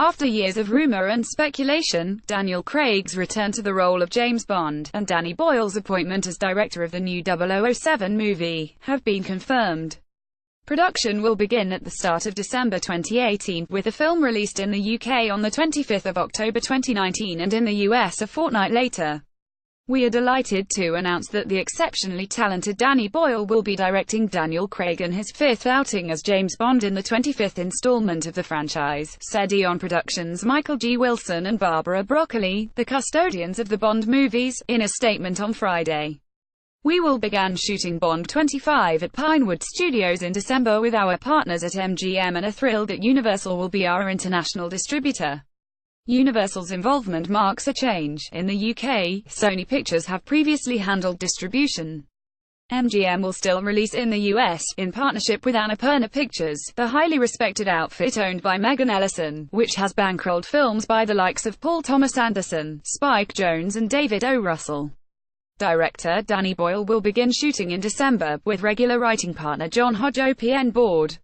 After years of rumor and speculation, Daniel Craig's return to the role of James Bond, and Danny Boyle's appointment as director of the new 007 movie, have been confirmed. Production will begin at the start of December 2018, with the film released in the UK on the 25th of October 2019 and in the US a fortnight later. We are delighted to announce that the exceptionally talented Danny Boyle will be directing Daniel Craig in his fifth outing as James Bond in the 25th installment of the franchise, said Eon Productions' Michael G. Wilson and Barbara Broccoli, the custodians of the Bond movies, in a statement on Friday. We will begin shooting Bond 25 at Pinewood Studios in December with our partners at MGM and are thrilled that Universal will be our international distributor. Universal's involvement marks a change. In the UK, Sony Pictures have previously handled distribution. MGM will still release in the US, in partnership with Annapurna Pictures, the highly respected outfit owned by Megan Ellison, which has bankrolled films by the likes of Paul Thomas Anderson, Spike Jonze and David O. Russell. Director Danny Boyle will begin shooting in December, with regular writing partner John Hodge on board.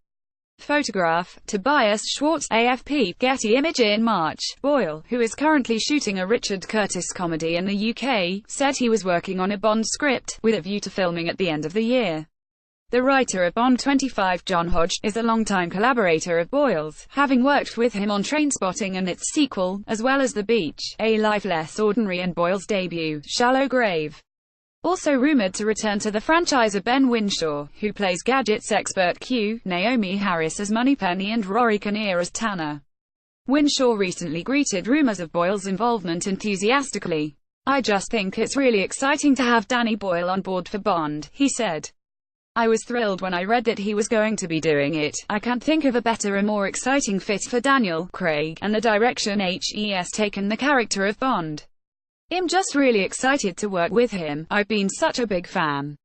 Photograph, Tobias Schwartz, AFP, Getty Image. In March, Boyle, who is currently shooting a Richard Curtis comedy in the UK, said he was working on a Bond script, with a view to filming at the end of the year. The writer of Bond 25, John Hodge, is a longtime collaborator of Boyle's, having worked with him on Trainspotting and its sequel, as well as The Beach, A Life Less Ordinary, and Boyle's debut, Shallow Grave. Also rumored to return to the franchise are Ben Whishaw, who plays gadgets expert Q, Naomi Harris as Moneypenny and Rory Kinnear as Tanner. Whishaw recently greeted rumors of Boyle's involvement enthusiastically. "I just think it's really exciting to have Danny Boyle on board for Bond," he said. "I was thrilled when I read that he was going to be doing it. I can't think of a better and more exciting fit for Daniel Craig, and the direction he's taken the character of Bond. I'm just really excited to work with him. I've been such a big fan.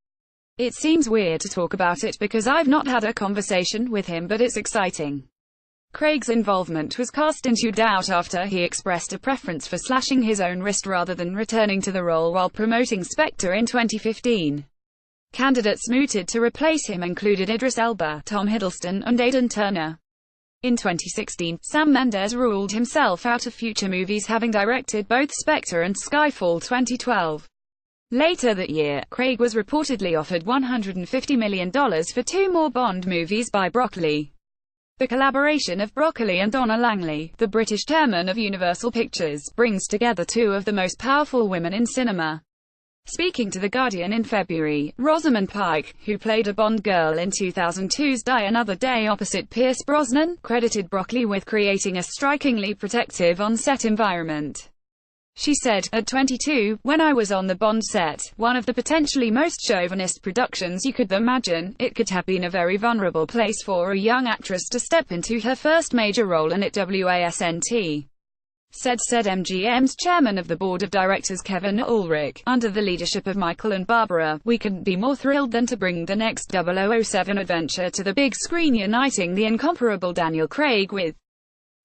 It seems weird to talk about it because I've not had a conversation with him, but it's exciting." Craig's involvement was cast into doubt after he expressed a preference for slashing his own wrist rather than returning to the role while promoting Spectre in 2015. Candidates mooted to replace him included Idris Elba, Tom Hiddleston, and Aidan Turner. In 2016, Sam Mendes ruled himself out of future movies, having directed both Spectre and Skyfall 2012. Later that year, Craig was reportedly offered $150 million for 2 more Bond movies by Broccoli. The collaboration of Broccoli and Donna Langley, the British chairman of Universal Pictures, brings together 2 of the most powerful women in cinema. Speaking to The Guardian in February, Rosamund Pike, who played a Bond girl in 2002's Die Another Day opposite Pierce Brosnan, credited Broccoli with creating a strikingly protective on-set environment. She said, "At 22, when I was on the Bond set, one of the potentially most chauvinist productions you could imagine, it could have been a very vulnerable place for a young actress to step into her first major role, and it wasn't." Said MGM's chairman of the board of directors Kevin Ulrich. "Under the leadership of Michael and Barbara, we couldn't be more thrilled than to bring the next 007 adventure to the big screen, uniting the incomparable Daniel Craig with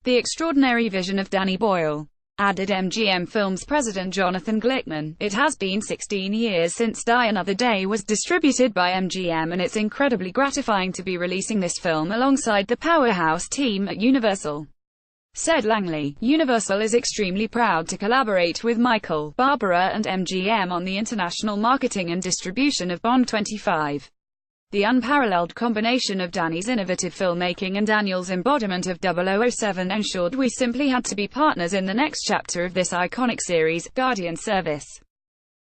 the extraordinary vision of Danny Boyle," added MGM Films president Jonathan Glickman. "It has been 16 years since Die Another Day was distributed by MGM, and it's incredibly gratifying to be releasing this film alongside the powerhouse team at Universal," said Langley. "Universal is extremely proud to collaborate with Michael, Barbara and MGM on the international marketing and distribution of Bond 25. The unparalleled combination of Danny's innovative filmmaking and Daniel's embodiment of 007 ensured we simply had to be partners in the next chapter of this iconic series," Guardian Service.